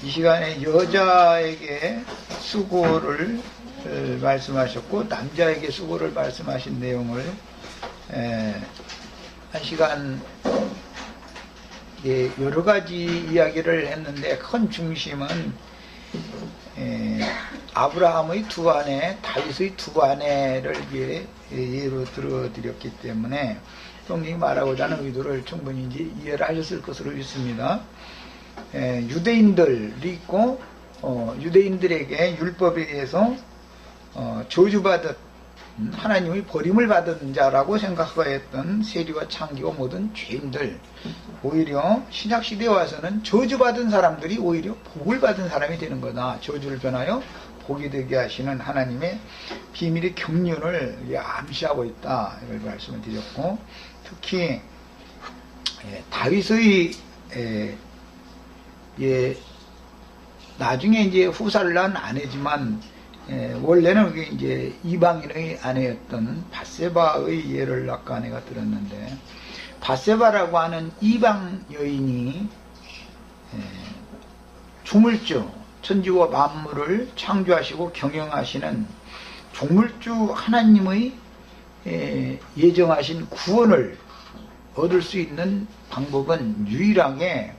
이 시간에 여자에게 수고를 말씀하셨고 남자에게 수고를 말씀하신 내용을 한 시간 여러 가지 이야기를 했는데 큰 중심은 아브라함의 두 아내, 다윗의 두 아내를 예로 들어드렸기 때문에 성경이 말하고자 하는 의도를 충분히 이제 이해를 하셨을 것으로 믿습니다. 유대인들이 있고 유대인들에게 율법에 의해서 저주받은 하나님의 버림을 받은 자라고 생각하였던 세리와 창기와 모든 죄인들, 오히려 신약시대에 와서는 저주받은 사람들이 오히려 복을 받은 사람이 되는 거다. 저주를 변하여 복이 되게 하시는 하나님의 비밀의 경륜을 암시하고 있다, 이걸 말씀을 드렸고, 특히 다윗의 나중에 이제 후사를 낳은 아내지만 원래는 이제 이방인의 아내였던 밧세바의 예를 아까 아내가 들었는데, 밧세바라고 하는 이방 여인이 조물주, 천지와 만물을 창조하시고 경영하시는 조물주 하나님의 예정하신 구원을 얻을 수 있는 방법은 유일하게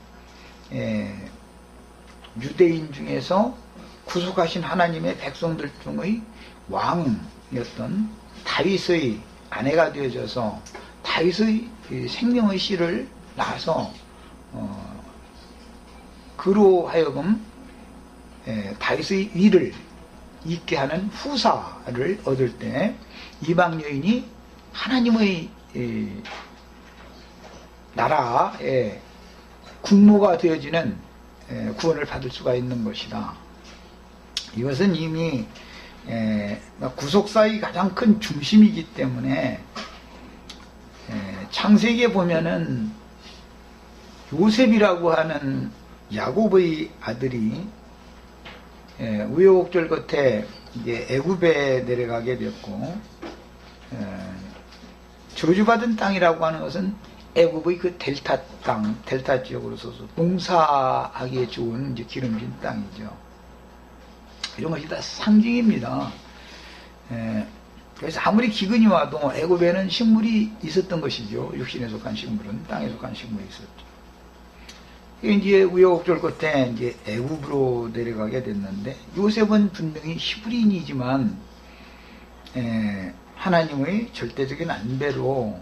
유대인 중에서 구속하신 하나님의 백성들 중의 왕이었던 다윗의 아내가 되어져서 다윗의 생명의 씨를 낳아서 그로 하여금 다윗의 위를 잇게 하는 후사를 얻을 때 이방 여인이 하나님의 나라의 국모가 되어지는 구원을 받을 수가 있는 것이다. 이것은 이미 구속사의 가장 큰 중심이기 때문에 창세기에 보면은 요셉이라고 하는 야곱의 아들이 우여곡절 끝에 이제 애굽에 내려가게 됐고, 저주받은 땅이라고 하는 것은 애굽의 그 델타 땅, 델타 지역으로서 농사하기에 좋은 이제 기름진 땅이죠. 이런 것이 다 상징입니다. 그래서 아무리 기근이 와도 애굽에는 식물이 있었던 것이죠. 육신에 속한 식물은, 땅에 속한 식물이 있었죠. 이제 우여곡절 끝에 이제 애굽으로 내려가게 됐는데, 요셉은 분명히 히브리인이지만 하나님의 절대적인 안배로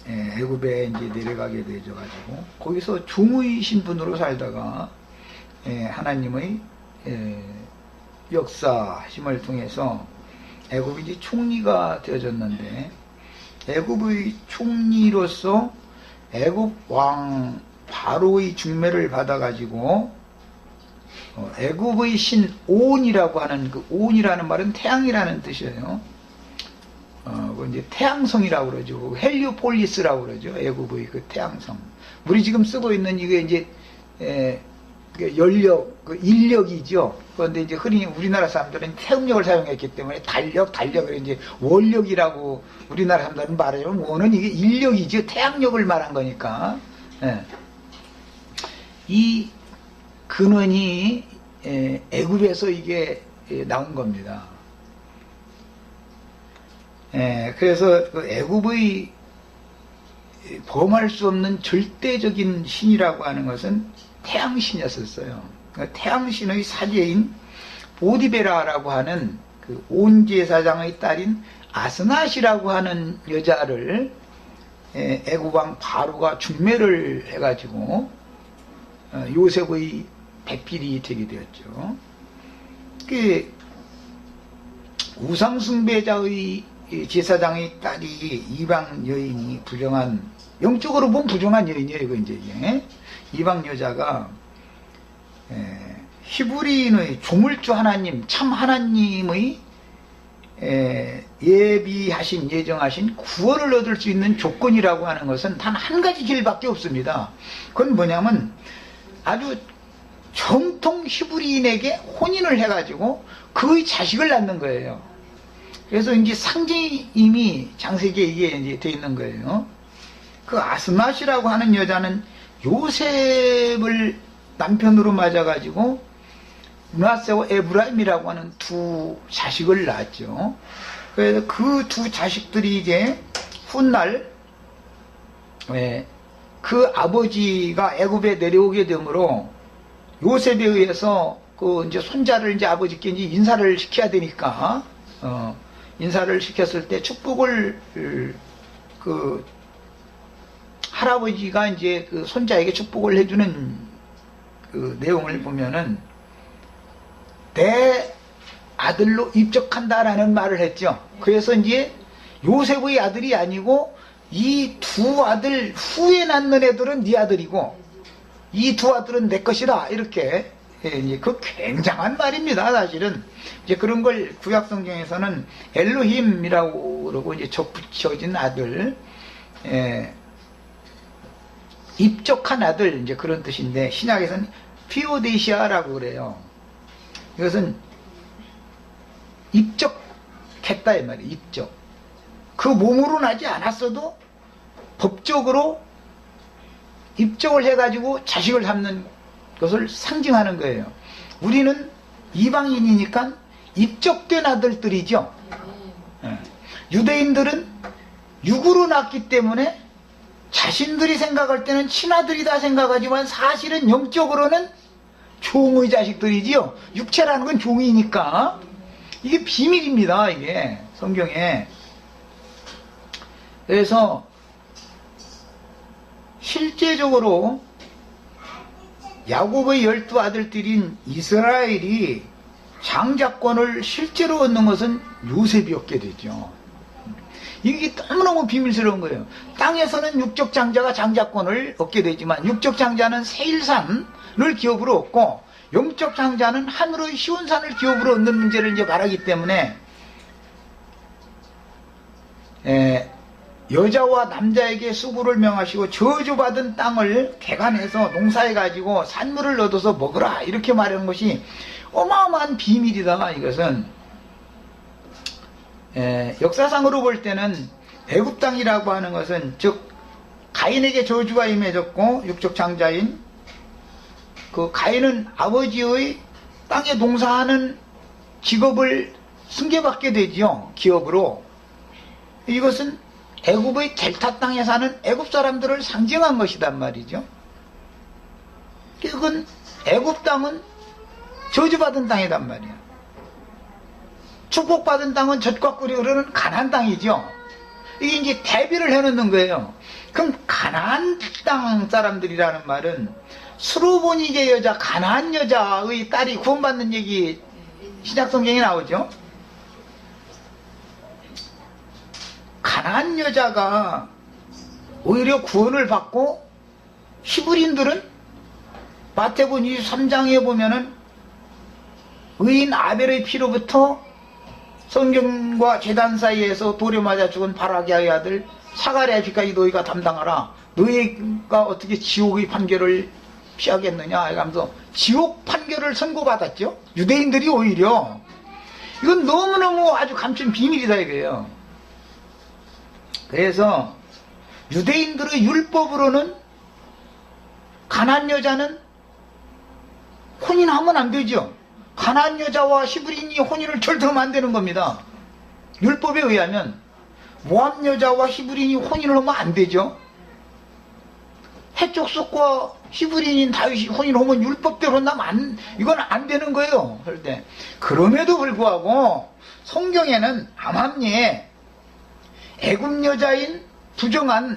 애굽에 이제 내려가게 되어가지고 거기서 종의 신분으로 살다가 하나님의 역사심을 통해서 애굽이 이제 총리가 되어졌는데, 애굽의 총리로서 애굽 왕 바로의 중매를 받아가지고 애굽의 신 온이라고 하는, 그 온이라는 말은 태양이라는 뜻이에요. 그 이제 태양성이라고 그러죠. 헬리오폴리스라고 그러죠. 애굽의 그 태양성. 우리 지금 쓰고 있는 이게 이제 연력, 그 인력이죠. 그런데 이제 흔히 우리나라 사람들은 태음력을 사용했기 때문에 달력을 이제 원력이라고 우리나라 사람들은 말하지만, 원은 이게 인력이죠. 태양력을 말한 거니까. 이 근원이 애굽에서 이게 나온 겁니다. 그래서 그 애굽의 범할 수 없는 절대적인 신이라고 하는 것은 태양신이었어요. 그러니까 태양신의 사제인 보디베라라고 하는 그 온 제사장의 딸인 아스낫이라고 하는 여자를 애굽왕 바로가 중매를 해가지고 요셉의 배필이 되게 되었죠. 그 우상숭배자의 제사장의 딸이 이방 여인이 부정한, 영적으로 보면 부정한 여인이에요. 이거 이제 이방 여자가 히브리인의 조물주 하나님, 참 하나님의 예정하신 구원을 얻을 수 있는 조건이라고 하는 것은 단 한 가지 길밖에 없습니다. 그건 뭐냐면 아주 정통 히브리인에게 혼인을 해가지고 그의 자식을 낳는 거예요. 그래서 이제 상징이 이미 창세기에 이게 이제 돼 있는 거예요. 그 아스낫이라고 하는 여자는 요셉을 남편으로 맞아가지고 므낫세와 에브라임이라고 하는 두 자식을 낳았죠. 그래서 그 두 자식들이 이제 훗날 그 아버지가 애굽에 내려오게 되므로 요셉에 의해서 그 이제 손자를 이제 아버지께 이제 인사를 시켜야 되니까 인사를 시켰을 때 축복을 그 할아버지가 이제 그 손자에게 축복을 해주는 그 내용을 보면은 내 아들로 입적한다라는 말을 했죠. 그래서 이제 요셉의 아들이 아니고 이 두 아들 후에 낳는 애들은 네 아들이고 이 두 아들은 내 것이다, 이렇게 이제 그 굉장한 말입니다. 사실은 이제 그런 걸 구약 성경에서는 엘로힘이라고 그러고 이제 접붙여진 아들, 입적한 아들, 이제 그런 뜻인데 신약에서는 피오데시아라고 그래요. 이것은 입적했다 이 말이에요. 입적. 그 몸으로 나지 않았어도 법적으로 입적을 해가지고 자식을 삼는 것을 상징하는 거예요. 우리는 이방인이니까 입적된 아들들이죠. 유대인들은 육으로 낳기 때문에 자신들이 생각할 때는 친아들이다 생각하지만 사실은 영적으로는 종의 자식들이지요. 육체라는 건 종이니까. 이게 비밀입니다, 이게 성경에. 그래서 실제적으로 야곱의 12아들들인 이스라엘이 장자권을 실제로 얻는 것은 요셉이었게 되죠. 이게 너무너무 비밀스러운 거예요. 땅에서는 육적 장자가 장자권을 얻게 되지만 육적 장자는 세일산을 기업으로 얻고 영적 장자는 하늘의 시온산을 기업으로 얻는 문제를 이제 말하기 때문에 여자와 남자에게 수고를 명하시고 저주받은 땅을 개간해서 농사해가지고 산물을 얻어서 먹으라, 이렇게 말하는 것이 어마어마한 비밀이다. 이것은 역사상으로 볼 때는 애굽 땅이라고 하는 것은 즉 가인에게 저주가 임해졌고 육적 장자인 그 가인은 아버지의 땅에 농사하는 직업을 승계받게 되지요. 기업으로. 이것은 애굽의 델타 땅에 사는 애굽 사람들을 상징한 것이단 말이죠. 그건 애굽 땅은 저주받은 땅이단 말이야. 축복받은 땅은 젖과 꿀이 흐르는 가나안 땅이죠. 이게 이제 대비를 해놓는 거예요. 그럼 가나안 땅 사람들이라는 말은 스루보니게 여자, 가나안 여자의 딸이 구원받는 얘기 신약 성경에 나오죠. 가나안 여자가 오히려 구원을 받고 히브리인들은 마태복음 23장에 보면은 의인 아벨의 피로부터 성경과 제단 사이에서 돌에 맞아 죽은 바라기아의 아들 사가랴의 피까지 너희가 담당하라. 너희가 어떻게 지옥의 판결을 피하겠느냐 하면서 지옥 판결을 선고받았죠. 유대인들이 오히려. 이건 너무너무 아주 감춘 비밀이다 이거예요. 그래서 유대인들의 율법으로는 가나안 여자는 혼인하면 안 되죠. 가나안 여자와 히브리인이 혼인을 절대로 하면 안 되는 겁니다. 율법에 의하면 모압 여자와 히브리인이 혼인을 하면 안 되죠. 해족속과 히브리인인 다윗이 혼인하면 율법대로 한다면 이건 안 되는 거예요. 그런데 그럼에도 불구하고 성경에는 암암리에 애굽 여자인 부정한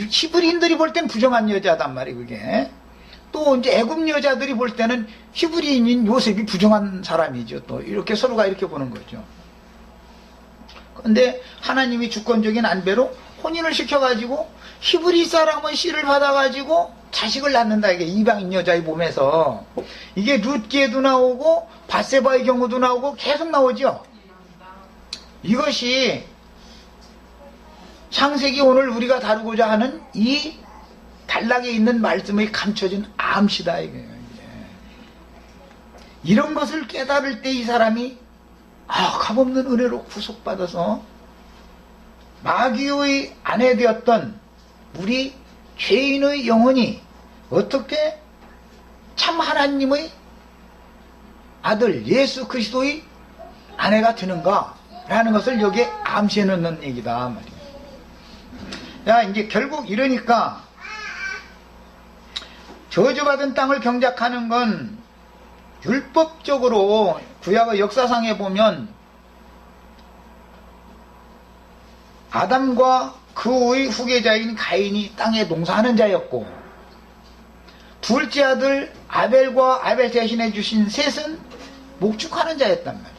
히브리인들이 볼 땐 부정한 여자단 말이에요. 그게 또 이제 애굽 여자들이 볼 때는 히브리인인 요셉이 부정한 사람이죠. 또 이렇게 서로가 이렇게 보는 거죠. 그런데 하나님이 주권적인 안배로 혼인을 시켜가지고 히브리 사람은 씨를 받아가지고 자식을 낳는다. 이게 이방인 여자의 몸에서 이게 룻기에도 나오고 바세바의 경우도 나오고 계속 나오죠. 이것이 창세기 오늘 우리가 다루고자 하는 이 단락에 있는 말씀의 감춰진 암시다 이거예요. 이런 것을 깨달을 때 이 사람이 값없는 은혜로 구속받아서 마귀의 아내 되었던 우리 죄인의 영혼이 어떻게 참 하나님 하나님의 아들 예수 그리스도의 아내가 되는가 라는 것을 여기에 암시해 놓는 얘기다 말이에요. 야, 이제 결국 이러니까 저주받은 땅을 경작하는 건 율법적으로 구약의 역사상에 보면 아담과 그의 후계자인 가인이 땅에 농사하는 자였고, 둘째 아들 아벨과 아벨 대신해 주신 셋은 목축하는 자였단 말이에요.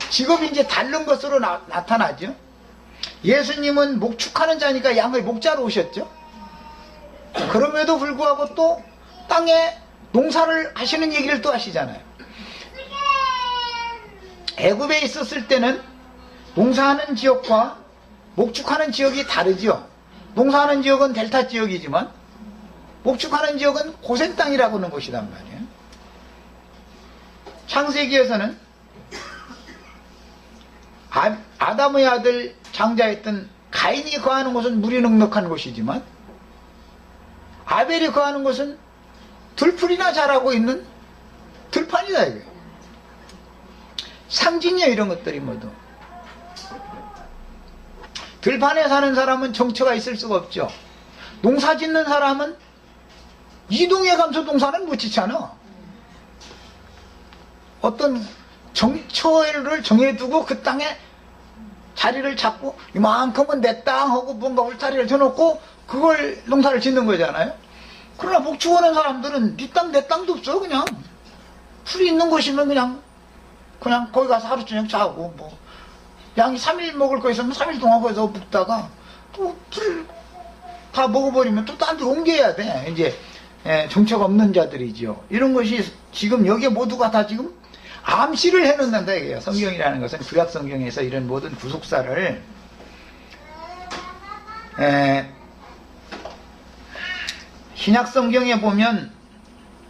직업이 이제 다른 것으로 나타나죠. 예수님은 목축하는 자니까 양의 목자로 오셨죠. 그럼에도 불구하고 또 땅에 농사를 하시는 얘기를 또 하시잖아요. 애굽에 있었을 때는 농사하는 지역과 목축하는 지역이 다르죠. 농사하는 지역은 델타 지역이지만 목축하는 지역은 고센 땅이라고 하는 곳이란 말이에요. 창세기에서는 아담의 아들 장자였던 가인이 거하는 곳은 물이 넉넉한 곳이지만 아벨이 거하는 곳은 들풀이나 자라고 있는 들판이다 이거예요. 상징이에요, 이런 것들이 모두. 들판에 사는 사람은 정처가 있을 수가 없죠. 농사 짓는 사람은 이동해 가면서 농사는 못 짓잖아. 어떤 정처를 정해두고 그 땅에 자리를 잡고 이만큼은 내 땅 하고 뭔가 울타리를 쳐놓고 그걸 농사를 짓는 거잖아요. 그러나 목축하는 사람들은 네 땅 내 땅도 없어. 그냥 풀이 있는 곳이면 그냥 거기 가서 하루 저녁 자고, 뭐 양이 3일 먹을 거 있으면 3일 동안 거기서 묵다가 또 풀 다 먹어버리면 또 딴 데로 옮겨야 돼. 이제 정처가 없는 자들이죠. 이런 것이 지금 여기에 모두가 다 지금 암시를 해놓는다 이게요. 성경이라는 것은 구약 성경에서 이런 모든 구속사를 신약 성경에 보면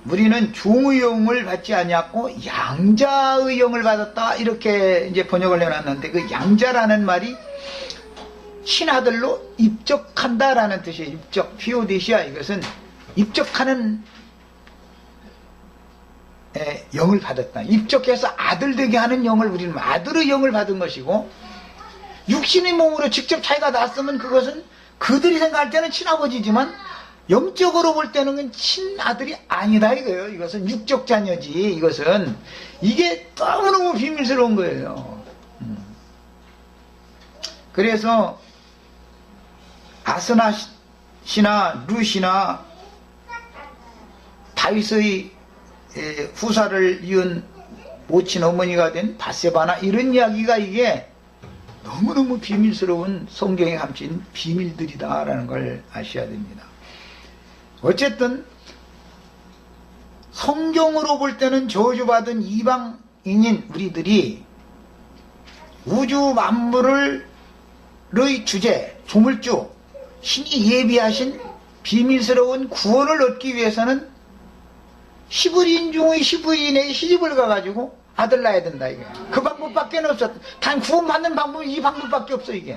우리는 종의 영을 받지 아니하고 양자의 영을 받았다 이렇게 이제 번역을 해놨는데, 그 양자라는 말이 신아들로 입적한다라는 뜻이에요. 입적, 피오데시아. 이것은 입적하는 영을 받았다. 입적해서 아들 되게 하는 영을, 우리는 아들의 영을 받은 것이고, 육신의 몸으로 직접 자기가 낳았으면 그것은 그들이 생각할 때는 친아버지지만 영적으로 볼 때는 친아들이 아니다 이거예요. 이것은 육적 자녀지. 이것은 이게 너무너무 비밀스러운 거예요. 그래서 아스낫이나 룻이나 다윗의 후사를 이은 모친 어머니가 된 바세바나 이런 이야기가 이게 너무너무 비밀스러운 성경에 감춘 비밀들이다라는 걸 아셔야 됩니다. 어쨌든 성경으로 볼 때는 저주받은 이방인인 우리들이 우주 만물의 주제, 조물주, 신이 예비하신 비밀스러운 구원을 얻기 위해서는 10인 중의 10인의 시집을 가가지고 아들 낳아야 된다 이게. 그 방법밖에 없어. 단 구원받는 방법은 이 방법밖에 없어 이게.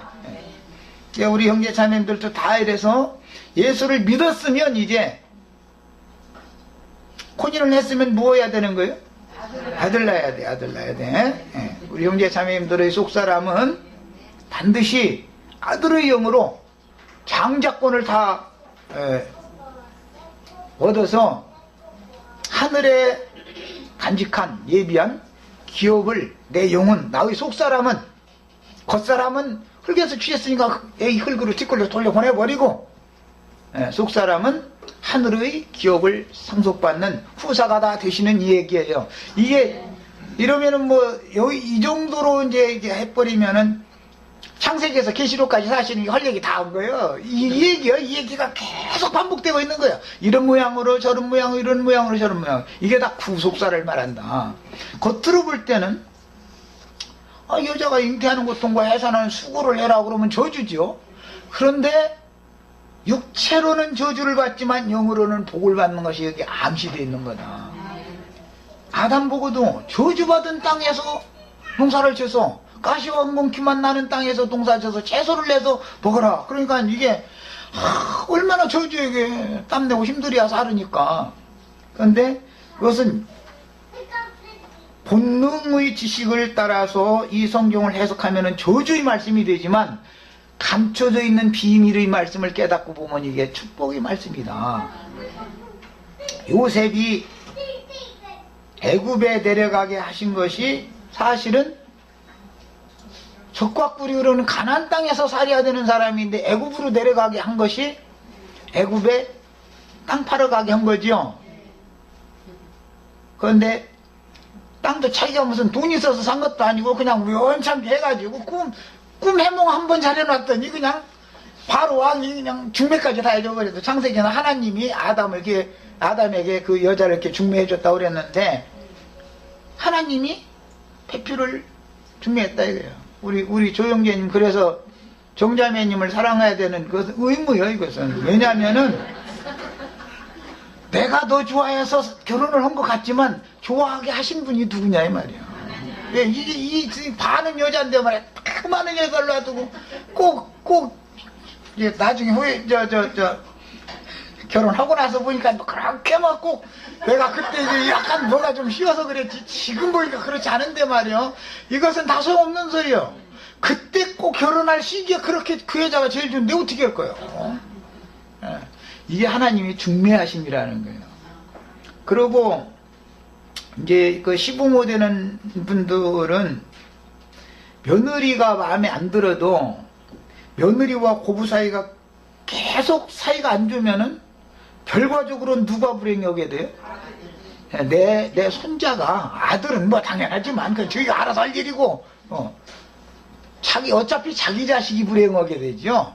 우리 형제 자매님들도 다 이래서 예수를 믿었으면 이제 혼인을 했으면 뭐 해야 되는 거예요? 아들 낳아야 돼. 아들 낳아야 돼. 우리 형제 자매님들의 속사람은 반드시 아들의 영으로 장자권을 다 얻어서 하늘에 간직한 예비한 기업을 내 영혼, 나의 속사람은, 겉사람은 흙에서 취했으니까 이 흙으로 뒷걸로 돌려보내버리고, 속사람은 하늘의 기업을 상속받는 후사가 다 되시는 이 얘기예요. 이게 이러면은 뭐 이 정도로 이제 해버리면은 창세기에서 계시록까지 사실은 할 얘기 다 한 거예요. 이 얘기요. 이 얘기가 계속 반복되고 있는 거예요. 이런 모양으로 저런 모양으로 이런 모양으로 저런 모양. 이게 다 구속사를 말한다. 겉으로 볼 때는 여자가 잉태하는 고통과 해산하는 수고를 해라 그러면 저주죠. 그런데 육체로는 저주를 받지만 영으로는 복을 받는 것이 여기 암시되어 있는 거다. 아담 보고도 저주받은 땅에서 농사를 쳐서 가시와 엉겅퀴만 나는 땅에서 농사져서 채소를 내서 먹어라. 그러니까 이게 얼마나 저주에게 땀내고 힘들어야 살으니까. 그런데 그것은 본능의 지식을 따라서 이 성경을 해석하면 저주의 말씀이 되지만 감춰져 있는 비밀의 말씀을 깨닫고 보면 이게 축복의 말씀이다. 요셉이 애굽에 내려가게 하신 것이 사실은 적과 꿀이 흐르는 가나안 땅에서 살아야 되는 사람인데 애굽으로 내려가게 한 것이 애굽에 땅 팔아 가게 한 거죠. 그런데 땅도 자기가 무슨 돈이 있어서 산 것도 아니고 그냥 우연찮게 해가지고 꿈 해몽 한번 잘해놨더니 그냥 바로 왕이 그냥 중매까지 다 해줘버려도 창세기는 하나님이 아담에게 그 여자를 이렇게 중매해줬다고 그랬는데 하나님이 폐표를 중매했다 이거예요. 우리 조영재님 그래서 정자매님을 사랑해야 되는 그것은 의무예요. 이것은 왜냐하면은 내가 너 좋아해서 결혼을 한 것 같지만 좋아하게 하신 분이 누구냐 이 말이야. 예, 이게 반은 여자인데 말이야. 딱 많은 여자를 놔두고 꼭 나중에 후에 결혼하고 나서 보니까 뭐 그렇게 막 꼭 내가 그때 이제 약간 뭐가 좀 쉬어서 그랬지 지금 보니까 그렇지 않은데 말이야. 이것은 다 소용없는 소리요. 그때 꼭 결혼할 시기에 그렇게 그 여자가 제일 좋은데 어떻게 할 거예요? 예. 이게 하나님이 중매하심이라는 거예요. 그리고 이제 그 시부모 되는 분들은 며느리가 마음에 안 들어도 며느리와 고부 사이가 계속 사이가 안 좋으면은 결과적으로 누가 불행히 오게 돼요? 내 손자가 아들은 뭐 당연하지만 그 저희가 알아서 할 일이고 어차피 자기 자식이 불행하게 되죠.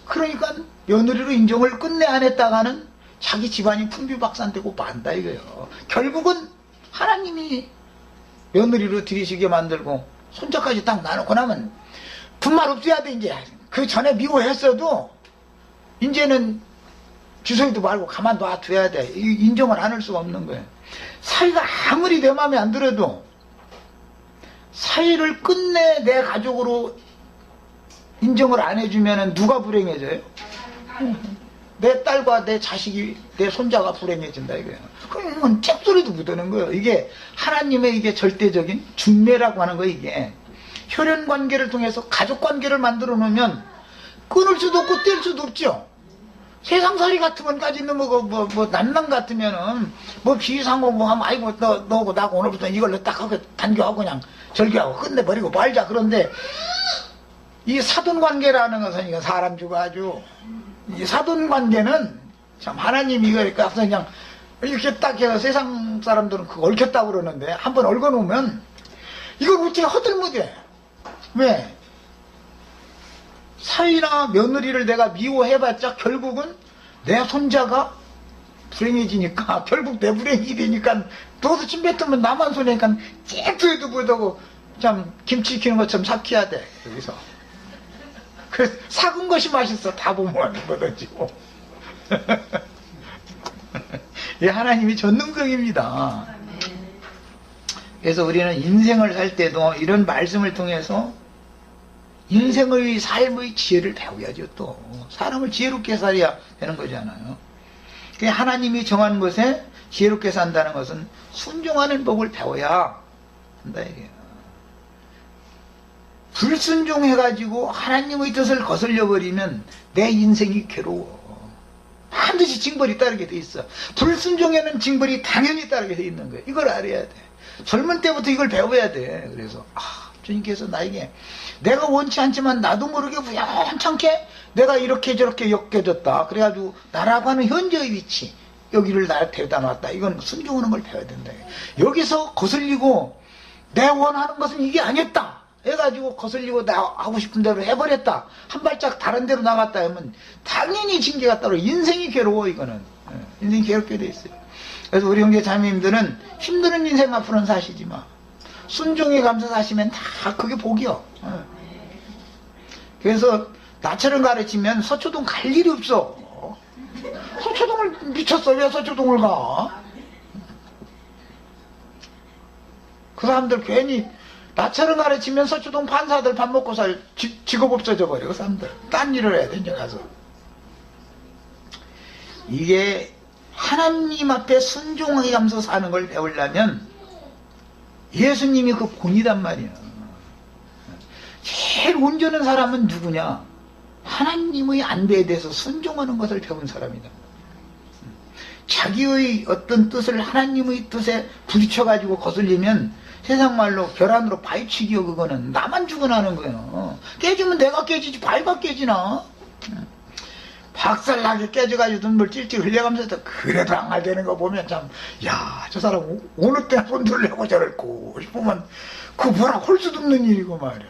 그러니까 며느리로 인정을 끝내 안 했다가는 자기 집안이 풍비박산되고 만다 이거예요. 결국은 하나님이 며느리로 들이시게 만들고 손자까지 딱 나누고 나면 분말 없어야 돼. 이제 그 전에 미워했어도 이제는 주소리도 말고 가만 놔둬야 돼. 인정을 안 할 수가 없는 거예요. 사이가 아무리 내 마음에 안 들어도 사이를 끝내 내 가족으로 인정을 안 해주면 누가 불행해져요? 내 딸과 내 자식이, 내 손자가 불행해진다 이거예요. 그럼 이건 잭소리도 묻는 거예요. 이게 하나님의 이게 절대적인 중매라고 하는 거 이게 혈연 관계를 통해서 가족 관계를 만들어 놓으면 끊을 수도 없고 뗄 수도 없죠. 세상살이 같으면까지 있는 뭐 남남 같으면은 뭐 비상공 뭐 하면 아이고 너하고 나하고 오늘부터 이걸로 딱 하고 단교하고 그냥 절교하고 끝내버리고 말자. 그런데 이 사돈관계라는 것은 이거 사람 주고 아주 이 사돈관계는 참 하나님이 이거 그냥 이렇게 딱 해서 세상 사람들은 그거 얽혔다고 그러는데 한번 얽어놓으면 이걸 어떻게 허들못해. 왜? 사위나 며느리를 내가 미워해봤자 결국은 내 손자가 불행해지니까 결국 내 불행이 되니까 너도 침 뱉으면 나만 손해니까 쨍투해도 못하고 참 김치 익히는 것처럼 삭혀야 돼. 여기서 그래서 삭은 것이 맛있어. 다 보면 뭐든지 이 하나님이 전능적입니다. 그래서 우리는 인생을 살 때도 이런 말씀을 통해서 인생의 삶의 지혜를 배워야죠. 또 사람을 지혜롭게 살아야 되는 거잖아요. 하나님이 정한 것에 지혜롭게 산다는 것은 순종하는 법을 배워야 한다 이게요. 불순종해가지고 하나님의 뜻을 거슬려 버리면 내 인생이 괴로워. 반드시 징벌이 따르게 돼 있어. 불순종에는 징벌이 당연히 따르게 돼 있는 거예요. 이걸 알아야 돼. 젊은 때부터 이걸 배워야 돼. 그래서 주님께서 나에게 내가 원치 않지만 나도 모르게 우연찮게 내가 이렇게 저렇게 엮여졌다. 그래가지고 나라고 하는 현재의 위치 여기를 나 데려다 놨다. 이건 순종하는 걸 배워야 된다. 여기서 거슬리고 내 원하는 것은 이게 아니었다 해가지고 거슬리고 나 하고 싶은 대로 해버렸다. 한 발짝 다른 데로 나갔다 하면 당연히 징계가 따로 인생이 괴로워. 이거는 인생이 괴롭게 돼 있어요. 그래서 우리 형제 자매님들은 힘드는 인생 앞으로는 사시지 마. 순종에 감사 사시면 다 그게 복이요. 그래서 나처럼 가르치면 서초동 갈 일이 없어. 서초동을 미쳤어. 왜 서초동을 가? 그 사람들 괜히 나처럼 가르치면 서초동 판사들 밥 먹고 살 직업 없어져 버려. 그 사람들 딴 일을 해야 돼 이제 가서. 이게 하나님 앞에 순종하게 하면서 사는 걸 배우려면 예수님이 그 본이단 말이야. 제일 온전한 사람은 누구냐? 하나님의 안배에 대해서 순종하는 것을 배운 사람이다. 자기의 어떤 뜻을 하나님의 뜻에 부딪혀가지고 거슬리면 세상 말로 계란으로 바위치기요. 그거는 나만 죽어나는 거예요. 깨지면 내가 깨지지 바위가 깨지나. 박살나게 깨져가지고 눈물 찔찔 흘려가면서도 그래도 앙알되는 거 보면 참, 야, 저 사람 어느 때 손 들려고 저럴고 싶으면 그거 뭐라 할 수도 없는 일이고 말이야.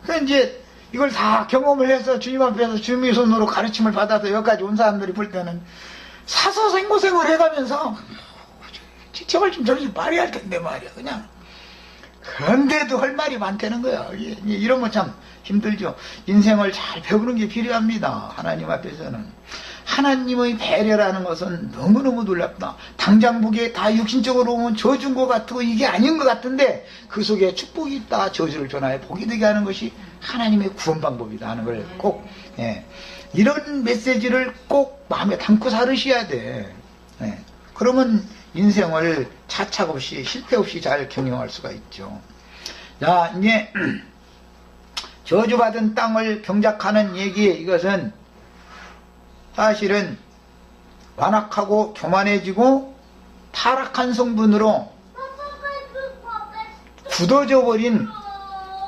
그러니까 이제 이걸 다 경험을 해서 주님 앞에서 주님의 손으로 가르침을 받아서 여기까지 온 사람들이 볼 때는 사서 생고생을 해가면서 제발 좀 정신 발휘 할 텐데 말이야. 그냥 그런데도 할 말이 많다는 거야. 이러면 참 힘들죠. 인생을 잘 배우는 게 필요합니다. 하나님 앞에서는. 하나님의 배려라는 것은 너무너무 놀랍다. 당장 보기에 다 육신적으로 보면 저주인 것 같고 이게 아닌 것 같은데 그 속에 축복이 있다. 저주를 전하여 복이 되게 하는 것이 하나님의 구원 방법이다 하는 걸 꼭, 이런 메시지를 꼭 마음에 담고 살으셔야 돼. 그러면 인생을 차착 없이 실패 없이 잘 경영할 수가 있죠. 자, 이제 저주받은 땅을 경작하는 얘기, 이것은 사실은 완악하고 교만해지고 타락한 성분으로 굳어져 버린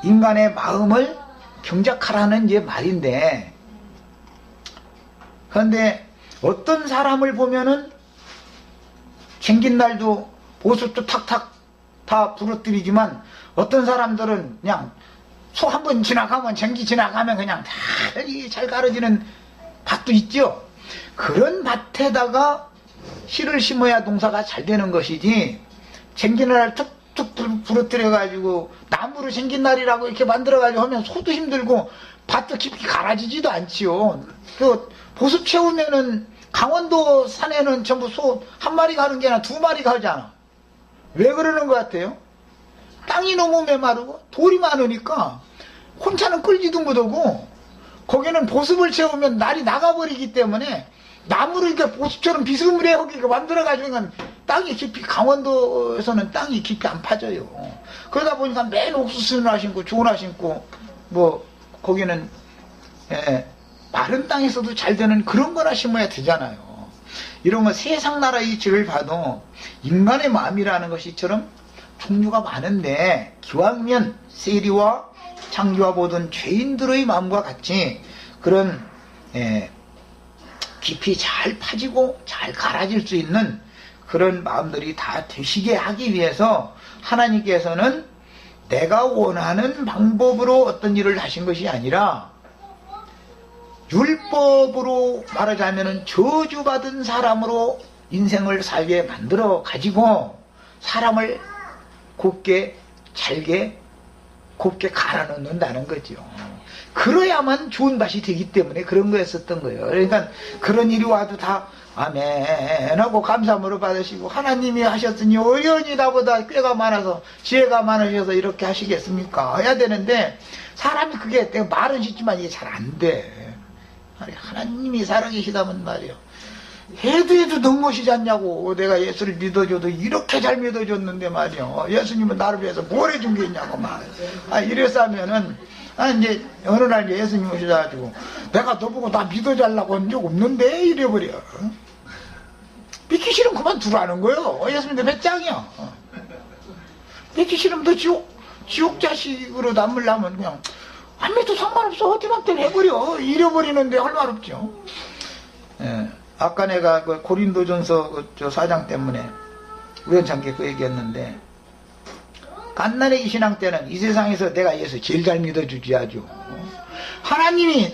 인간의 마음을 경작하라는 이제 말인데, 그런데 어떤 사람을 보면은 생긴 날도 보습도 탁탁 다 부러뜨리지만 어떤 사람들은 그냥 소 한 번 지나가면 쟁기 지나가면 그냥 다 잘 가르지는 밭도 있죠. 그런 밭에다가 씨를 심어야 농사가 잘 되는 것이지, 생긴 날 툭툭 부러뜨려 가지고 나무로 생긴 날이라고 이렇게 만들어 가지고 하면 소도 힘들고 밭도 깊이 갈아지지도 않지요. 그 보습 채우면은 강원도 산에는 전부 소 한 마리 가는 게 아니라 두 마리 가잖아. 왜 그러는 것 같아요? 땅이 너무 메마르고 돌이 많으니까 혼자는 끌지도 못하고, 거기는 보습을 채우면 날이 나가버리기 때문에 나무를 이렇게 보습처럼 비스무리하게 만들어가지고 땅이 깊이, 강원도에서는 땅이 깊이 안 파져요. 그러다 보니까 맨 옥수수나 심고 조나 심고 뭐 거기는 마른 땅에서도 잘 되는 그런 거나 심어야 되잖아요. 이런 거 세상 나라의 죄를 봐도 인간의 마음이라는 것이처럼 종류가 많은데, 기왕이면 세리와 창기와 보던 죄인들의 마음과 같이 그런 깊이 잘 파지고 잘 갈아질 수 있는 그런 마음들이 다 되시게 하기 위해서 하나님께서는 내가 원하는 방법으로 어떤 일을 하신 것이 아니라 율법으로 말하자면 저주받은 사람으로 인생을 살게 만들어 가지고 사람을 곱게 잘게 곱게 갈아놓는다는 거죠. 그래야만 좋은 밭이 되기 때문에 그런 거였었던 거예요. 그러니까 그런 일이 와도 다 아멘 하고 감사함으로 받으시고, 하나님이 하셨으니 의원이 나보다 꾀가 많아서 지혜가 많으셔서 이렇게 하시겠습니까 해야 되는데, 사람이 그게 내가 말은 쉽지만 이게 잘 안 돼. 하나님이 살아계시다면 말이요, 해도 눈부시지 않냐고. 내가 예수를 믿어줘도 이렇게 잘 믿어줬는데 말이요, 예수님은 나를 위해서 뭘 해준 게 있냐고 말. 이래서 하면은 이제 어느 날 이제 예수님 오셔가지고 내가 너보고 나 믿어달라고 한 적 없는데 이래버려. 믿기 싫으면 그만두라는 거예요. 예수님도 배짱이야. 믿기 싫으면 너 지옥 자식으로 남으려면 그냥 안 믿어도 상관없어. 어디 맘대로 해버려. 잃어버리는데 할 말 없죠. 아까 내가 그 고린도전서 저 4장 때문에 우연찮게 그 얘기했는데, 갓난애기 신앙 때는 이 세상에서 내가 예수 제일 잘 믿어주지 아주. 하나님이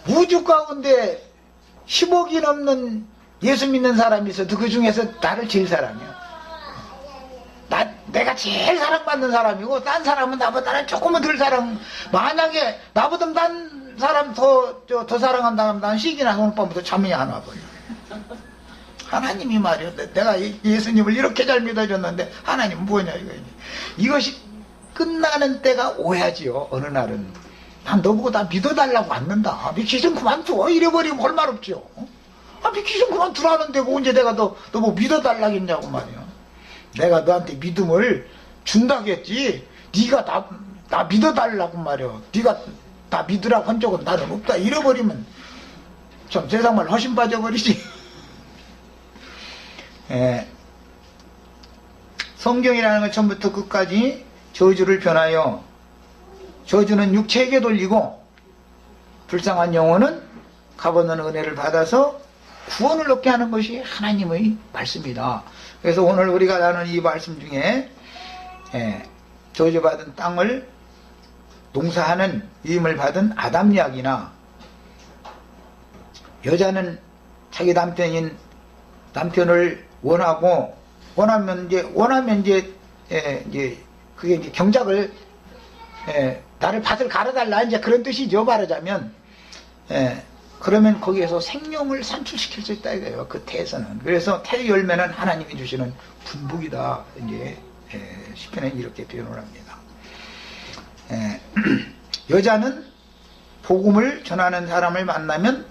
우주 가운데 10억이 넘는 예수 믿는 사람이 있어도 그 중에서 나를 제일 사랑해. 내가 제일 사랑받는 사람이고, 딴 사람은 나보다는 조금은 덜 사랑. 만약에 나보다 딴 사람 더 사랑한다면 난 시기나 오늘 밤부터 잠이 안 와버려. 하나님이 말이야. 내가 예수님을 이렇게 잘 믿어줬는데 하나님 뭐냐 이것이 끝나는 때가 오야지요. 어느 날은 난 너보고 다 믿어달라고 왔는다. 믿기 좀 그만둬. 이래버리면 할 말 없죠. 믿기 좀 그만 두라는데 언제 내가 너 뭐 믿어달라겠냐고 말이야. 내가 너한테 믿음을 준다겠지. 네가 나 믿어달라고 말이야. 네가 나 믿으라고 한 적은 나는 없다. 잃어버리면 참 세상말 허심 빠져버리지. 예. 성경이라는 건 처음부터 끝까지 저주를 변하여 저주는 육체에게 돌리고 불쌍한 영혼은 값없는 은혜를 받아서 구원을 얻게 하는 것이 하나님의 말씀이다. 그래서 오늘 우리가 나눈 이 말씀 중에 저주받은 땅을 농사하는 위임을 받은 아담 이야기나 여자는 자기 남편을 원하면 이제 그게 이제 경작을 나를 밭을 갈아달라 이제 그런 뜻이죠. 말하자면 그러면 거기에서 생명을 산출시킬 수 있다 이거예요. 그 태에서는. 그래서 태 열매는 하나님이 주시는 분복이다. 이제 시편에 이렇게 표현을 합니다. 여자는 복음을 전하는 사람을 만나면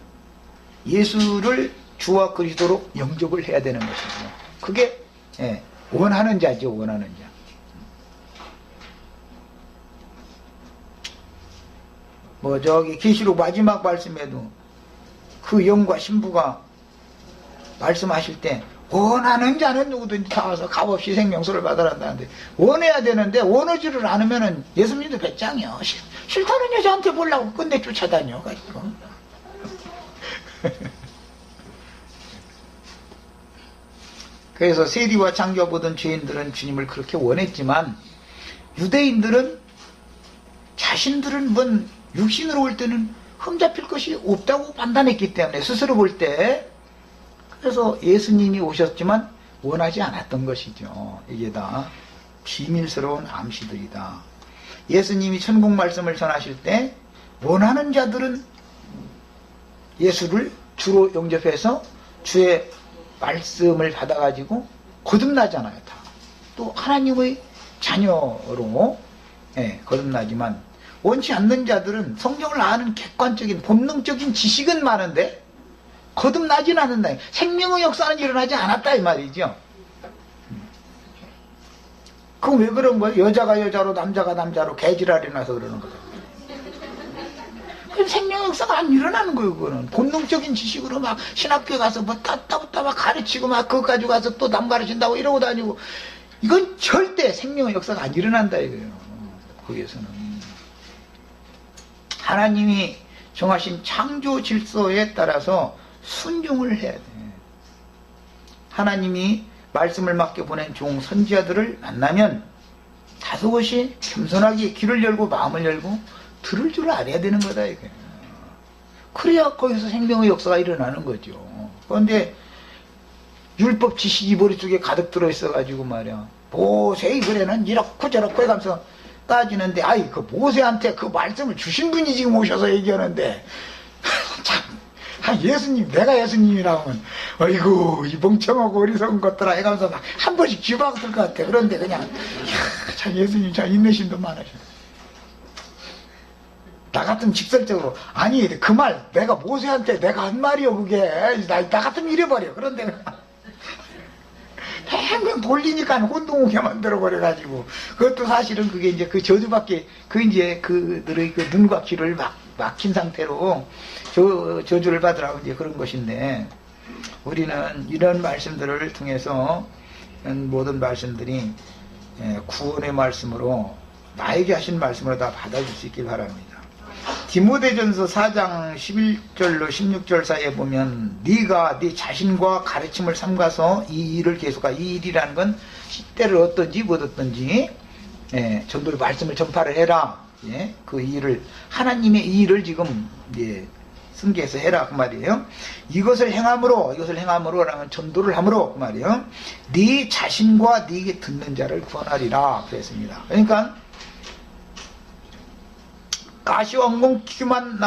예수를 주와 그리스도로 영접을 해야 되는 것이죠. 그게 원하는 자죠. 원하는 자. 뭐 저기 계시록 마지막 말씀에도 그 영과 신부가 말씀하실 때 원하는 자는 누구든지 다 와서 값없이 생명수를 받아란다는데 원해야 되는데 원하지를 않으면은 예수님도 배짱이요. 싫다는 여자한테 보려고 끝내 쫓아다녀 가지고. 그래서 세리와 장교 보던 죄인들은 주님을 그렇게 원했지만 유대인들은 자신들은 뭔 육신으로 올 때는 흠잡힐 것이 없다고 판단했기 때문에 스스로 볼 때 그래서 예수님이 오셨지만 원하지 않았던 것이죠. 이게 다 비밀스러운 암시들이다. 예수님이 천국 말씀을 전하실 때 원하는 자들은 예수를 주로 영접해서 주의 말씀을 받아가지고 거듭나잖아요. 다. 또 하나님의 자녀로 거듭나지만 원치 않는 자들은 성경을 아는 객관적인 본능적인 지식은 많은데 거듭나진 않는다. 생명의 역사는 일어나지 않았다 이 말이죠. 그럼 왜 그런 거예요? 여자가 여자로 남자가 남자로 개지랄이 나서 그러는 거죠. 그럼 생명의 역사가 안 일어나는 거예요. 그거는 본능적인 지식으로 막 신학교에 가서 뭐 따따붙다 막 가르치고 막 그거 가지고 가서 또 남 가르친다고 이러고 다니고 이건 절대 생명의 역사가 안 일어난다 이거예요. 거기에서는 하나님이 정하신 창조 질서에 따라서 순종을 해야 돼. 하나님이 말씀을 맡겨 보낸 종 선지자들을 만나면 다소곳이 겸손하게 귀를 열고 마음을 열고 들을 줄 알아야 되는 거다 이게. 그래야 거기서 생명의 역사가 일어나는 거죠. 그런데 율법 지식이 머릿속에 가득 들어있어 가지고 말이야 모세의 글에는 이렇고 저렇고 해가면서 따지는데 아이 그 모세한테 그 말씀을 주신 분이 지금 오셔서 얘기하는데 참 예수님 내가 예수님이라 하면 아이고 이 멍청하고 어리석은 것들아 해가면서 막 한 번씩 쥐박을 것 같아. 그런데 그냥 참 예수님 참 인내심도 많으셔. 나 같으면 직설적으로 아니 그 말 내가 모세한테 내가 한 말이요 그게 나 같으면 이래버려. 그런데 팽팽 돌리니까 혼동하게 만들어버려가지고 그것도 사실은 그게 이제 그 저주밖에 그 이제 그들의 그 눈과 귀를 막힌 상태로 저주를 받으라고 이제 그런 것인데 우리는 이런 말씀들을 통해서 모든 말씀들이 구원의 말씀으로 나에게 하신 말씀으로 다 받아줄 수 있길 바랍니다. 디모데전서 4장 11절로 16절 사이에 보면 네가 네 자신과 가르침을 삼가서 이 일을 계속하. 이 일이라는 건 때를 얻든지 못 얻든지 전도의 말씀을 전파를 해라. 그 일을 하나님의 이 일을 지금 승계해서 해라 그 말이에요. 이것을 행함으로라면 전도를 함으로 그 말이에요. 네 자신과 네게 듣는 자를 구원하리라 그랬습니다. 그러니까 가시왕궁키만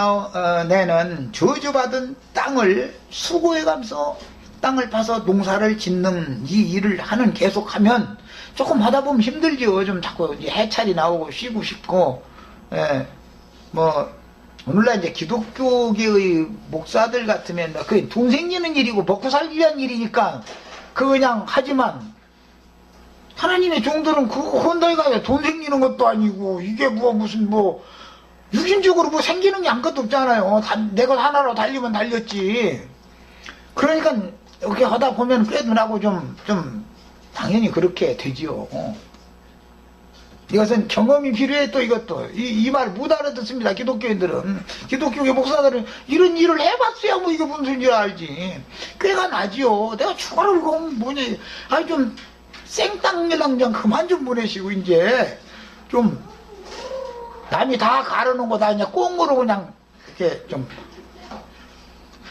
내는 저주받은 땅을 수고해가면서 땅을 파서 농사를 짓는 이 일을 계속하면 조금 하다 보면 힘들죠. 좀 자꾸 해찰이 나오고 쉬고 싶고 뭐 오늘날 이제 기독교계의 목사들 같으면 그게 돈 생기는 일이고 먹고 살기 위한 일이니까 그냥 하지만 하나님의 종들은 그거 혼다이가 돈 생기는 것도 아니고 이게 무슨 육신적으로 생기는 게 아무것도 없잖아요. 내 것 하나로 달리면 달렸지. 그러니까 이렇게 하다 보면 그래도 나고 좀 당연히 그렇게 되지요. 이것은 경험이 필요해. 또 이것도 이 말 못 알아듣습니다. 기독교인들은, 기독교계 목사들은 이런 일을 해봤어야 이게 무슨 소리인지 알지. 꾀가 나지요. 내가 죽어를 뭐냐. 아니 좀 생땅이랑 좀 그만 좀 보내시고 이제 좀 남이 다 가려놓은 거 다 그냥 꽁으로 그냥 이렇게 좀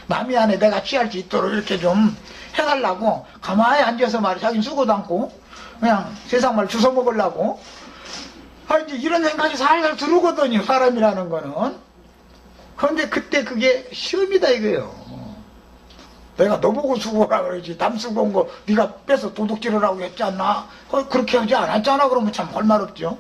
남이 안에 내가 취할 수 있도록 이렇게 좀 해달라고 가만히 앉아서 말이야. 자기는 쓰고도 않고 그냥 세상 말 주워 먹으려고. 이제 이런 생각이 살살 들어오거든요, 사람이라는 거는. 그런데 그때 그게 시험이다 이거예요. 내가 너보고 수고하라 그러지. 남 쓰고 온 거 네가 뺏어 도둑질을 하고 했지 않나? 그렇게 하지 않았잖아. 그러면 참 할 말 없죠.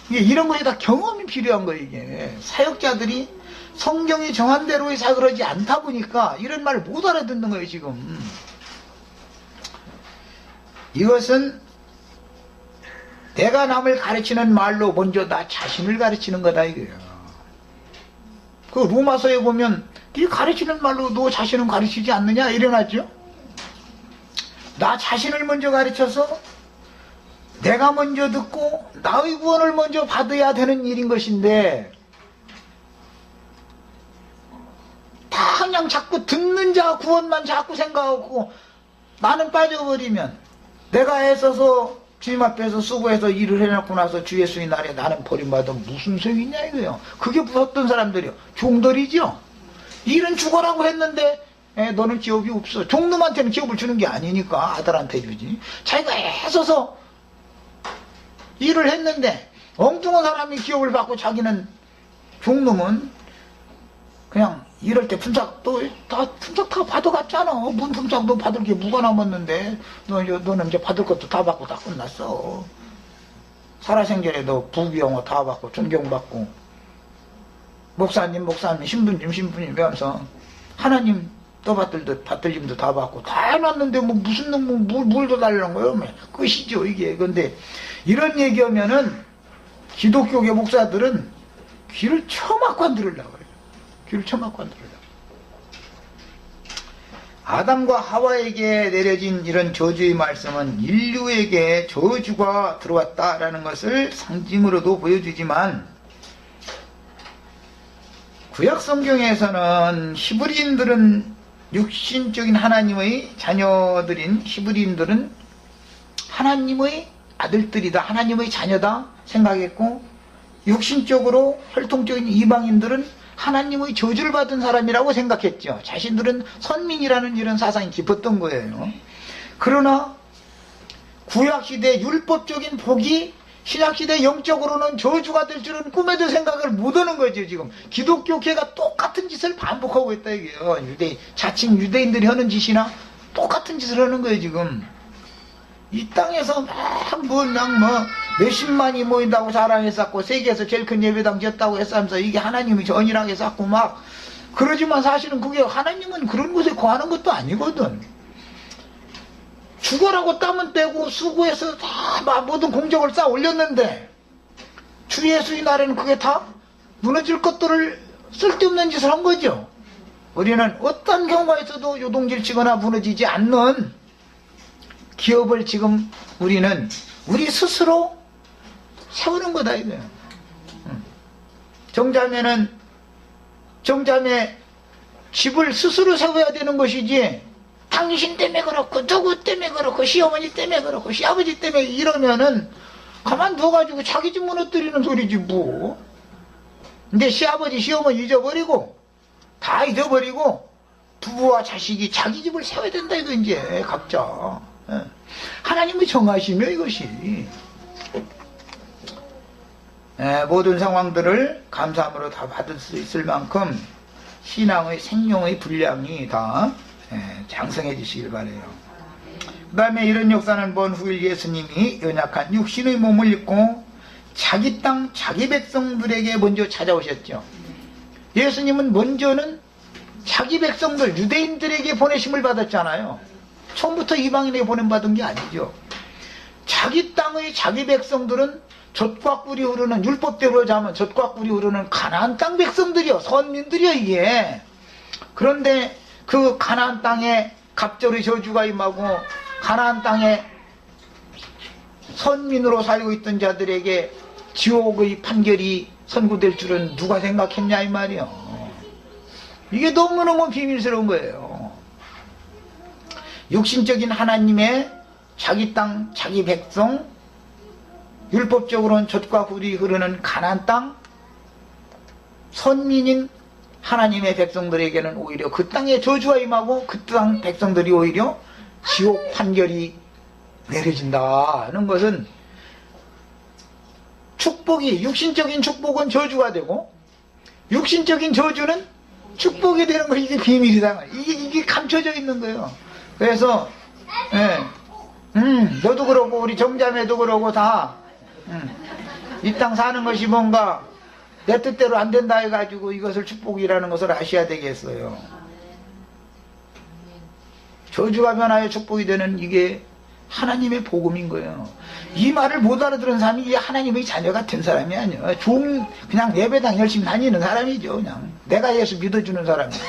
이런 것이 다 경험이 필요한 거예요. 이게 사역자들이 성경이 정한 대로의 사역을 하지 않다 보니까 이런 말을 못 알아듣는 거예요 지금. 이것은 내가 남을 가르치는 말로 먼저 나 자신을 가르치는 거다 이거예요. 그 로마서에 보면 네 가르치는 말로 너 자신은 가르치지 않느냐 이래놨죠. 나 자신을 먼저 가르쳐서 내가 먼저 듣고 나의 구원을 먼저 받아야 되는 일인 것인데 다 그냥 자꾸 듣는 자 구원만 자꾸 생각하고 나는 빠져버리면 내가 애써서 주님 앞에서 수고해서 일을 해놓고 나서 주 예수의 날에 나는 버림받으면 무슨 소용이 있냐 이거예요. 그게 무섭던 사람들이요. 종들이죠. 일은 죽어라고 했는데 너는 기업이 없어. 종놈한테는 기업을 주는 게 아니니까 아들한테 주지. 자기가 애써서 일을 했는데 엉뚱한 사람이 기업을 받고 자기는 종놈은 그냥 이럴 때 품삯도 다 받아갔잖아. 문 품삯도 받을 게 뭐가 남았는데 너는 이제 받을 것도 다 받고 다 끝났어. 살아생전에 너 부귀영화 다 받고 존경받고 목사님 신부님 하면서 하나님 또 받을 짐도 다 받고 다 해놨는데 무슨 놈 뭘 더 달라는 거예요? 끝이죠 이게. 근데 이런 얘기하면은 기독교계 목사들은 귀를 처막고 안 들으려고 그래요. 귀를 처막고 안 들으려고. 아담과 하와에게 내려진 이런 저주의 말씀은 인류에게 저주가 들어왔다라는 것을 상징으로도 보여주지만 구약 성경에서는 히브리인들은 육신적인 하나님의 자녀들인 히브리인들은 하나님의 아들들이다, 하나님의 자녀다 생각했고 육신적으로 혈통적인 이방인들은 하나님의 저주를 받은 사람이라고 생각했죠. 자신들은 선민이라는 이런 사상이 깊었던 거예요. 그러나 구약시대 율법적인 복이 신약시대 영적으로는 저주가 될 줄은 꿈에도 생각을 못하는 거죠. 지금 기독교계가 똑같은 짓을 반복하고 있다 이게요. 자칭 유대인들이 하는 짓이나 똑같은 짓을 하는 거예요 지금. 이 땅에서 몇십만이 모인다고 자랑했었고 세계에서 제일 큰 예배당 지었다고 했으면서 이게 하나님이 전이라고 했었고 그러지만 사실은 그게 하나님은 그런 곳에 거하는 것도 아니거든. 죽어라고 땀은 떼고 수고해서 다 모든 공적을 쌓아 올렸는데 주 예수의 날에는 그게 다 무너질 것들을 쓸데없는 짓을 한 거죠. 우리는 어떤 경우에서도 요동질 치거나 무너지지 않는 기업을 지금 우리는 우리 스스로 세우는 거다 이거예요. 정자매 집을 스스로 세워야 되는 것이지 당신 때문에 그렇고 누구 때문에 그렇고 시어머니 때문에 그렇고 시아버지 때문에 이러면은 가만둬가지고 자기 집 무너뜨리는 소리지 뭐. 근데 시아버지 시어머니 잊어버리고 다 잊어버리고 부부와 자식이 자기 집을 세워야 된다 이거 이제 각자. 하나님이 정하시며 이것이 모든 상황들을 감사함으로 다 받을 수 있을 만큼 신앙의 생명의 분량이 다 장성해 주시길 바라요. 그 다음에 이런 역사는 본 후일 예수님이 연약한 육신의 몸을 입고 자기 땅 자기 백성들에게 먼저 찾아오셨죠. 예수님은 먼저는 자기 백성들, 유대인들에게 보내심을 받았잖아요. 처음부터 이방인에게 보냄받은 게 아니죠. 자기 땅의 자기 백성들은 젖과 꿀이 흐르는, 율법대로 자면 젖과 꿀이 흐르는 가나안 땅 백성들이요. 선민들이요, 이게. 그런데 그 가나안 땅에 갑절의 저주가 임하고 가나안 땅에 선민으로 살고 있던 자들에게 지옥의 판결이 선고될 줄은 누가 생각했냐 이 말이요. 이게 너무너무 비밀스러운 거예요. 육신적인 하나님의 자기 땅, 자기 백성, 율법적으로는 젖과 꿀이 흐르는 가나안 땅, 선민인 하나님의 백성들에게는 오히려 그 땅에 저주가 임하고 그 땅 백성들이 오히려 지옥 판결이 내려진다는 것은, 축복이, 육신적인 축복은 저주가 되고 육신적인 저주는 축복이 되는 거, 이게 비밀이다. 이게 감춰져 있는 거예요. 그래서 너도 그러고 우리 정자매도 그러고 다 이 땅 사는 것이 뭔가 내 뜻대로 안 된다 해가지고 이것을 축복이라는 것을 아셔야 되겠어요. 저주가 변하여 축복이 되는, 이게 하나님의 복음인 거예요. 이 말을 못 알아들은 사람이 이게 하나님의 자녀가 된 사람이 아니에요. 그냥 예배당 열심히 다니는 사람이죠. 그냥 내가 예수 믿어주는 사람이에요.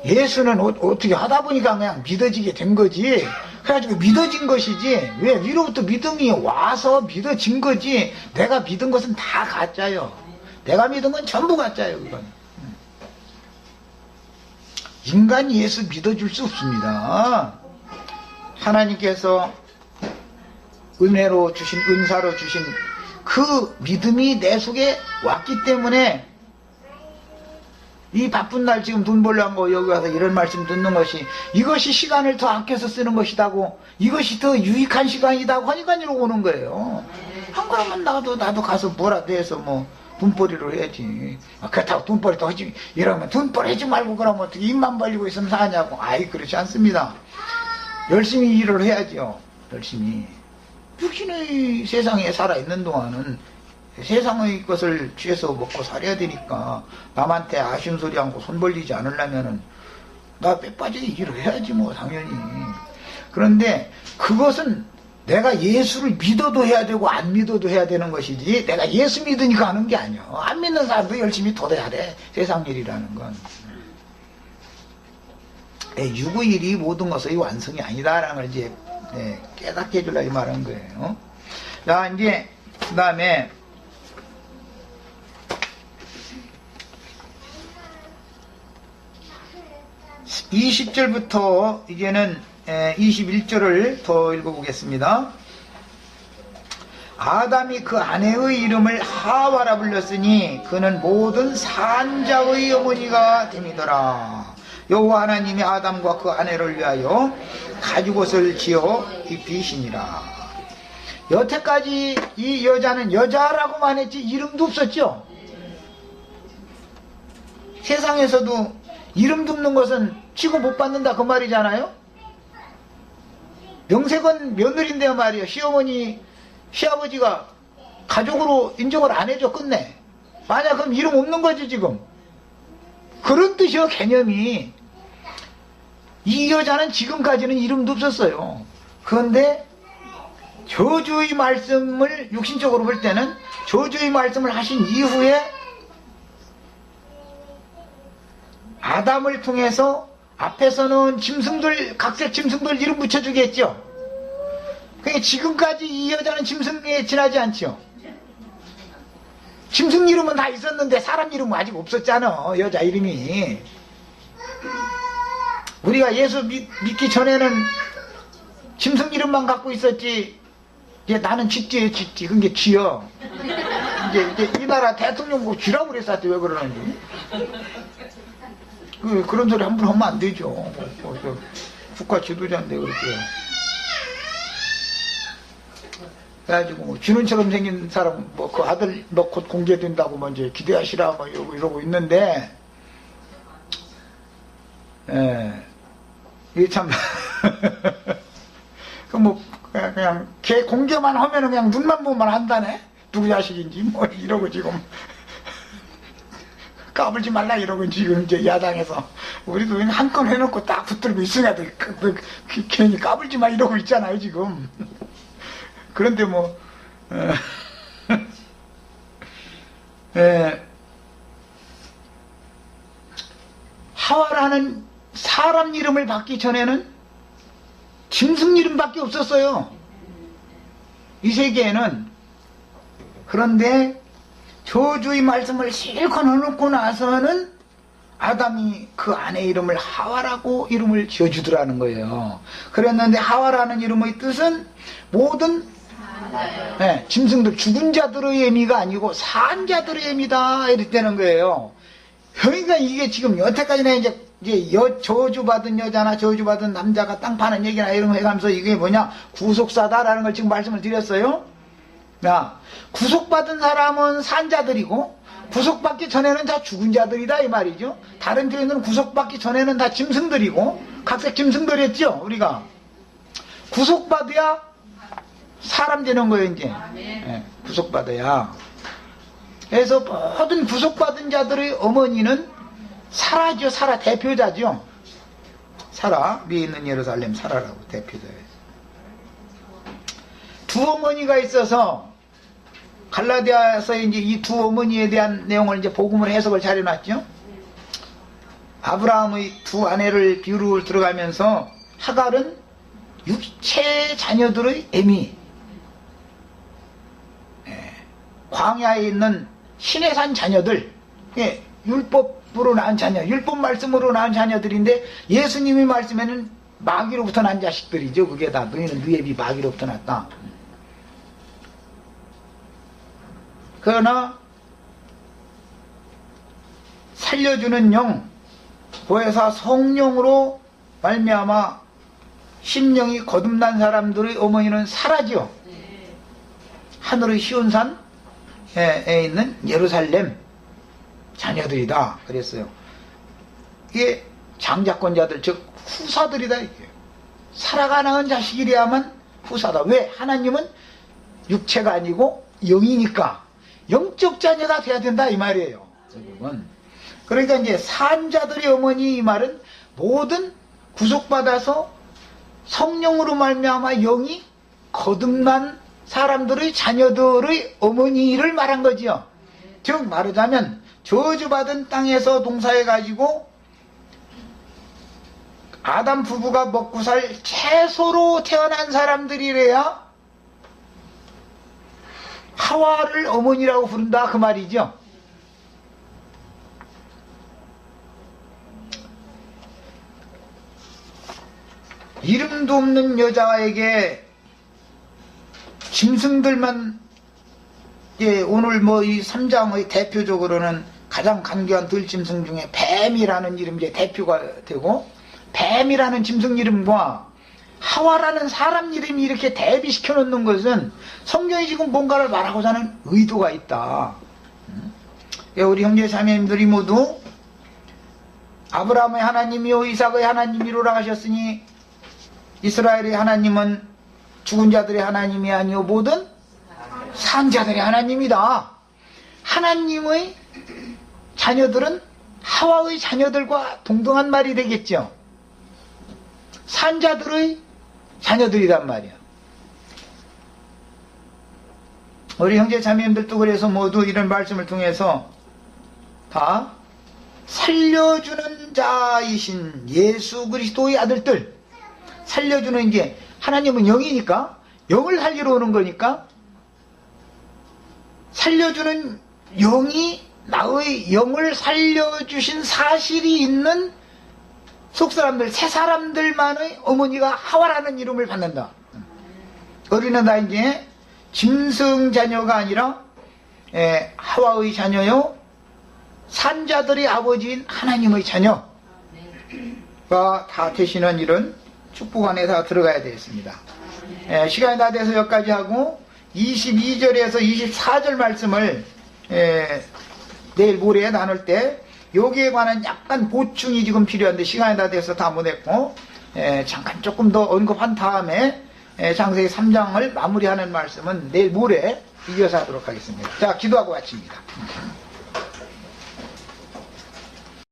예수는 어떻게 하다 보니까 그냥 믿어지게 된 거지. 그래가지고 믿어진 것이지, 왜 위로부터 믿음이 와서 믿어진 거지. 내가 믿은 것은 다 가짜요. 내가 믿은 건 전부 가짜요. 그건 인간이 예수 믿어줄 수 없습니다. 하나님께서 은혜로 주신, 은사로 주신 그 믿음이 내 속에 왔기 때문에 이 바쁜 날 지금 돈 벌려고 여기 와서 이런 말씀 듣는 것이, 이것이 시간을 더 아껴서 쓰는 것이다고, 이것이 더 유익한 시간이다고 하니까 이러고 오는 거예요. 안 그러면 나도 가서 뭐라도 해서 돈벌이를 해야지. 그렇다고 돈벌이도 하지, 이러면 돈벌이 하지 말고 그러면 어떻게 입만 벌리고 있으면 사냐고. 아이, 그렇지 않습니다. 열심히 일을 해야죠. 열심히. 육신의 세상에 살아있는 동안은 세상의 것을 취해서 먹고 살아야 되니까 남한테 아쉬운 소리 하고 손 벌리지 않으려면은 나 빼빠지게 일을 해야지 당연히. 그런데 그것은 내가 예수를 믿어도 해야 되고 안 믿어도 해야 되는 것이지, 내가 예수 믿으니까 하는 게 아니야. 안 믿는 사람도 열심히 도대야 돼. 세상 일이라는 건. 유구일이 모든 것의 완성이 아니다라는 걸 이제 깨닫게 해주려고 말한 거예요. 자, 이제 그 다음에 20절부터 이제는 21절을 더 읽어보겠습니다. 아담이 그 아내의 이름을 하와라 불렀으니 그는 모든 산자의 어머니가 됨이더라. 여호와 하나님이 아담과 그 아내를 위하여 가죽옷을 지어 입히시니라. 여태까지 이 여자는 여자라고만 했지 이름도 없었죠. 세상에서도 이름 듣는 것은 취급 못 받는다 그 말이잖아요. 명색은 며느리인데 말이에요. 시어머니, 시아버지가 가족으로 인정을 안 해줘. 끝내. 만약 그럼 이름 없는 거지 지금. 그런 뜻이요, 개념이. 이 여자는 지금까지는 이름도 없었어요. 그런데 저주의 말씀을 육신적으로 볼 때는 저주의 말씀을 하신 이후에 아담을 통해서 앞에서는 짐승들, 각색 짐승들 이름 붙여주겠죠. 그러니까 지금까지 이 여자는 짐승에 지나지 않죠. 짐승 이름은 다 있었는데 사람 이름은 아직 없었잖아. 여자 이름이. 우리가 예수 믿기 전에는 짐승 이름만 갖고 있었지. 이제 나는 쥐띠에 쥐띠. 그게 쥐여. 이제 이 나라 대통령 뭐 쥐라고 그랬었지. 왜 그러는지. 그런 소리 함부로 하면 안 되죠. 국가 지도자인데 그렇게. 그래가지고 쥐눈처럼 생긴 사람 그 아들 곧 공개된다고 이제 기대하시라 이러고 있는데, 이게 참 그냥 걔 공개만 하면은 그냥 눈만 보면 한다네. 누구 자식인지 뭐 이러고 지금 까불지 말라 이러고 지금 이제 야당에서 우리도 그냥 한 건 해놓고 딱 붙들고 있어야 돼. 괜히 까불지 마 이러고 있잖아요 지금. 그런데 뭐 하와라는 사람 이름을 받기 전에는 짐승 이름밖에 없었어요 이 세계에는. 그런데 저주의 말씀을 실컷 해놓고 나서는 아담이 그 아내 이름을 하와라고 이름을 지어주더라는 거예요. 그랬는데 하와라는 이름의 뜻은 모든 짐승들, 죽은 자들의 의미가 아니고 산 자들의 의미다 이랬다는 거예요. 그러니까 이게 지금 여태까지나 이제 저주받은 여자나 저주받은 남자가 땅 파는 얘기나 이런 거 해가면서 이게 뭐냐 구속사다라는 걸 지금 말씀을 드렸어요. 구속받은 사람은 산자들이고 구속받기 전에는 다 죽은 자들이다 이 말이죠. 다른 교회는 구속받기 전에는 다 짐승들이고 각색 짐승들이었죠. 우리가 구속받아야 사람 되는 거예요 이제. 구속받아야. 그래서 모든 구속받은 자들의 어머니는 사라죠. 사라 대표자죠. 사라, 위에 있는 예루살렘 사라라고 대표자예요. 두 어머니가 있어서 갈라디아서 이제 이 두 어머니에 대한 내용을 이제 복음을 해석을 잘 해놨죠. 아브라함의 두 아내를 비유를 들어가면서 하갈은 육체 자녀들의 애미, 광야에 있는 신의 산 자녀들, 율법으로 낳은 자녀, 율법 말씀으로 낳은 자녀들인데 예수님이 말씀에는 마귀로부터 난 자식들이죠. 그게 다 너희는 네 애비 마귀로부터 났다. 그러나 살려주는 영, 보혜사 성령으로 말미암아 심령이 거듭난 사람들의 어머니는 사라지요. 하늘의 시온산에 있는 예루살렘 자녀들이다 그랬어요. 이게 장자권자들 즉 후사들이다 이게. 사라가 낳은 자식이래야만 후사다. 왜? 하나님은 육체가 아니고 영이니까 영적 자녀가 돼야 된다 이 말이에요. 그러니까 이제 산자들의 어머니 이 말은 모든 구속받아서 성령으로 말미암아 영이 거듭난 사람들의 자녀들의 어머니를 말한 거지요. 즉 말하자면 저주받은 땅에서 동사해가지고 아담 부부가 먹고 살 채소로 태어난 사람들이래야 하와를 어머니라고 부른다 그 말이죠. 이름도 없는 여자에게 짐승들만 오늘 뭐 이 3장의 대표적으로는 가장 간교한 들짐승 중에 뱀이라는 이름이 이제 대표가 되고, 뱀이라는 짐승 이름과 하와라는 사람 이름이 이렇게 대비시켜 놓는 것은 성경이 지금 뭔가를 말하고자 하는 의도가 있다. 우리 형제 자매님들이 모두 아브라함의 하나님이요 이삭의 하나님이로라 하셨으니 이스라엘의 하나님은 죽은 자들의 하나님이 아니요 모든 산 자들의 하나님이다. 하나님의 자녀들은 하와의 자녀들과 동등한 말이 되겠죠. 산 자들의 자녀들이란 말이야. 우리 형제 자매님들도 그래서 모두 이런 말씀을 통해서 다 살려주는 자이신 예수 그리스도의 아들들, 살려주는 이제 하나님은 영이니까 영을 살리러 오는 거니까 살려주는 영이 나의 영을 살려주신 사실이 있는 속사람들, 새 사람들만의 어머니가 하와라는 이름을 받는다. 어린아이 이제 짐승 자녀가 아니라 하와의 자녀요 산자들의 아버지인 하나님의 자녀가 다 되시는 이런 축복 안에 다 들어가야 되겠습니다. 시간이 다 돼서 여기까지 하고 22절에서 24절 말씀을 내일 모레 나눌 때 여기에 관한 약간 보충이 지금 필요한데 시간이 다 돼서 다 못했고 잠깐 조금 더 언급한 다음에 장세기 3장을 마무리하는 말씀은 내일 모레 이어서 하도록 하겠습니다. 자, 기도하고 마칩니다.